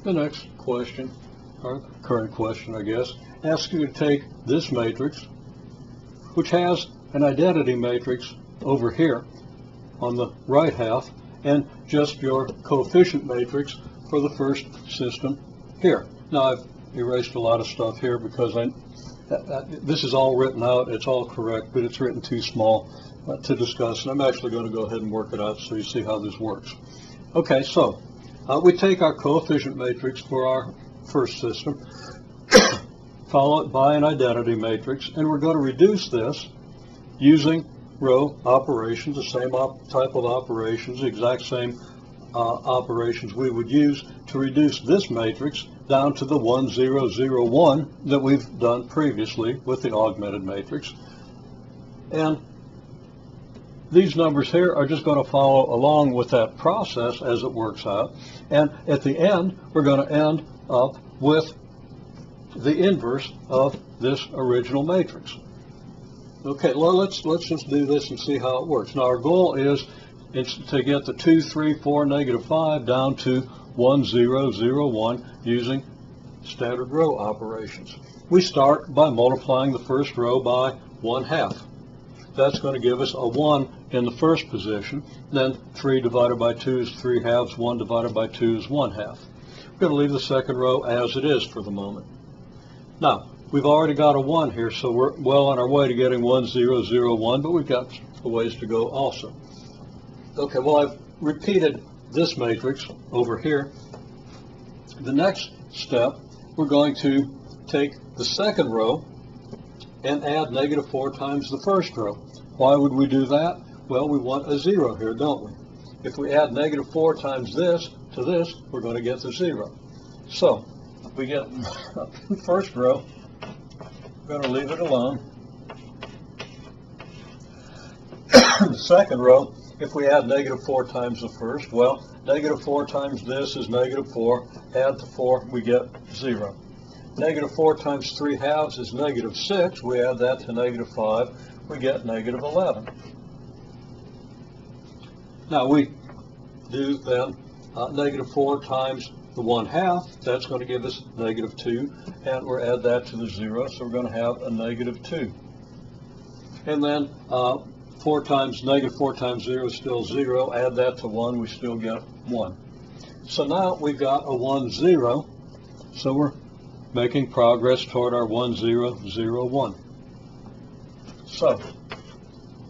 The next question, or current question, I guess, asks you to take this matrix, which has an identity matrix over here on the right half, and just your coefficient matrix for the first system here. Now, I've erased a lot of stuff here because this is all written out, it's all correct, but it's written too small to discuss, and I'm actually going to go ahead and work it out so you see how this works. Okay, so we take our coefficient matrix for our first system, follow it by an identity matrix, and we're going to reduce this using row operations, the same type of operations, the exact same operations we would use to reduce this matrix down to the 1, 0, 0, 1 that we've done previously with the augmented matrix. And these numbers here are just going to follow along with that process as it works out. And at the end, we're going to end up with the inverse of this original matrix. Okay, well, let's just do this and see how it works. Now, our goal is to get the 2, 3, 4, negative 5 down to 1, 0, 0, 1 using standard row operations. We start by multiplying the first row by 1/2. That's going to give us a 1 in the first position. Then 3 divided by 2 is 3/2. 1 divided by 2 is 1/2. We're going to leave the second row as it is for the moment. Now, we've already got a 1 here, so we're well on our way to getting 1, 0, 0, 1, but we've got a ways to go also. Okay, well, I've repeated this matrix over here. The next step, we're going to take the second row and add negative 4 times the first row. Why would we do that? Well, we want a 0 here, don't we? If we add negative 4 times this to this, we're going to get the 0. So, we get the first row. We're going to leave it alone. The second row, if we add negative 4 times the first, well, negative 4 times this is negative 4. Add the 4, we get 0. Negative 4 times 3/2 is negative 6. We add that to negative 5. We get negative 11. Now we do then negative 4 times the 1/2. That's going to give us negative 2. And we'll add that to the 0. So we're going to have a negative 2. And then negative 4 times 0 is still 0. Add that to 1. We still get 1. So now we've got a 1, 0. So we're making progress toward our 1, 0, 0, 1. So,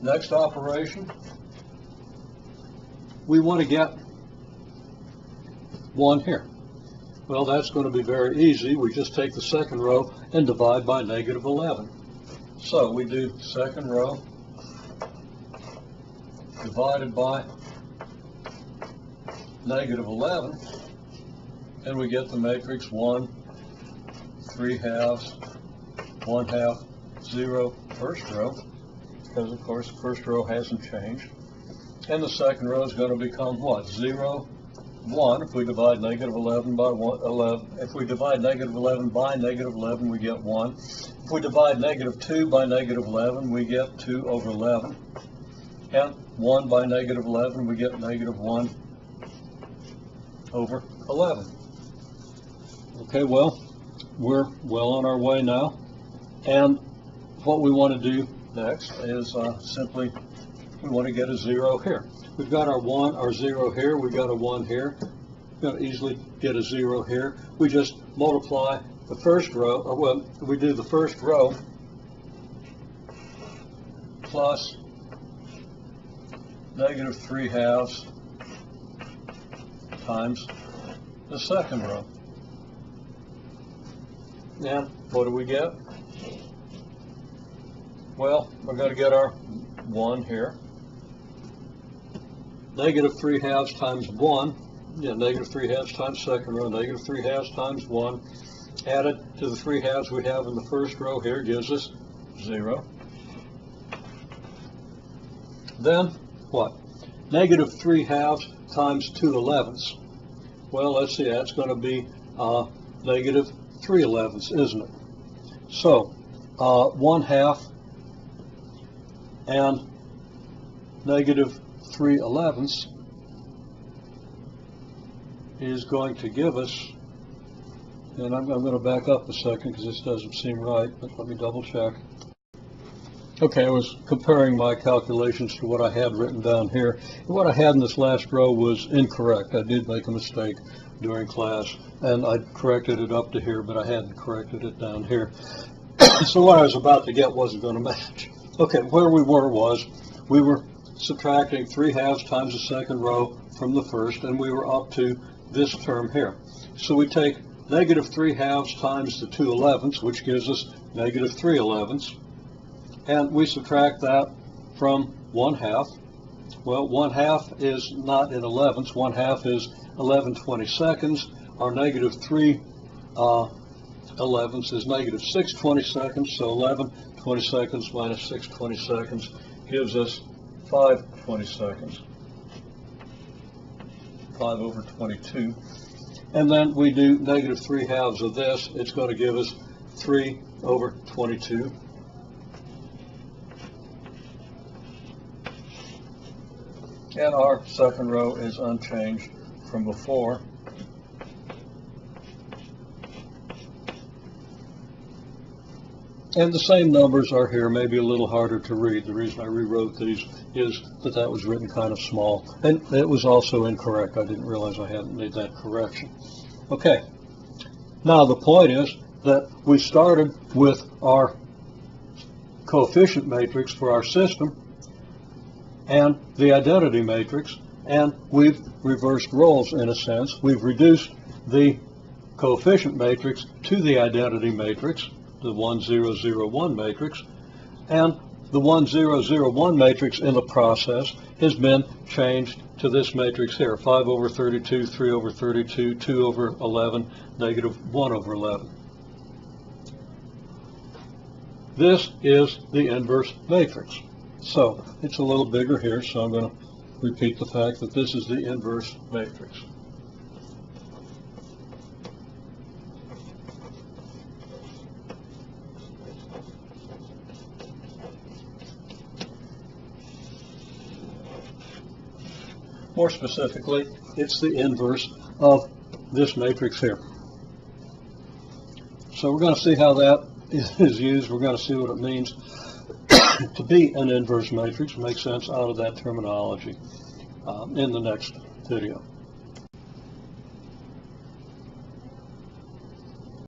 next operation, we want to get 1 here. Well, that's going to be very easy. We just take the second row and divide by negative 11. So, we do second row divided by negative 11, and we get the matrix 1, 3/2, 1/2, 0, first row, because of course the first row hasn't changed. And the second row is going to become what? 0, 1. If we divide negative 11 by 11, if we divide negative 11 by negative 11, we get 1. If we divide negative 2 by negative 11, we get 2 over 11. And 1 by negative 11, we get negative 1 over 11. Okay, well, we're well on our way now, and what we want to do next is simply we want to get a 0 here. We've got our 1, our 0 here, we've got a 1 here. We're going to easily get a 0 here. We just multiply the first row, or well, we do the first row plus negative 3/2 times the second row. And what do we get? Well, we're going to get our 1 here. Negative 3/2 times 1, negative 3/2 times second row, negative 3/2 times 1, added to the 3/2 we have in the first row here gives us 0. Then, what? Negative 3/2 times 2/11. Well, let's see, that's going to be negative 3/11, isn't it? So, 1/2 and negative 3/11 is going to give us And I'm going to back up a second because this doesn't seem right, but let me double check. Okay, I was comparing my calculations to what I had written down here. What I had in this last row was incorrect. I did make a mistake during class, and I corrected it up to here, but I hadn't corrected it down here. So what I was about to get wasn't going to match. Okay, where we were was we were subtracting 3/2 times the second row from the first, and we were up to this term here. So we take negative 3/2 times the 2/11, which gives us negative 3/11, and we subtract that from 1/2. Well, 1/2 is not in 11ths. 1/2 is 11/22. Our negative 3/11 is negative 6/22. So 11/22 minus 6/22 gives us 5/22. 5 over 22. And then we do negative 3/2 of this. It's going to give us 3 over 22. And our second row is unchanged from before. And the same numbers are here, maybe a little harder to read. The reason I rewrote these is that that was written kind of small. And it was also incorrect. I didn't realize I hadn't made that correction. Okay. Now the point is that we started with our coefficient matrix for our system and the identity matrix, and we've reversed roles in a sense. We've reduced the coefficient matrix to the identity matrix, the 1, 0, 0, 1 matrix, and the 1, 0, 0, 1 matrix in the process has been changed to this matrix here, 5 over 32, 3 over 32, 2 over 11, negative 1 over 11. This is the inverse matrix. So it's a little bigger here, so I'm going to repeat the fact that this is the inverse matrix. More specifically, it's the inverse of this matrix here. So we're going to see how that is used. We're going to see what it means to be an inverse matrix, make sense out of that terminology in the next video.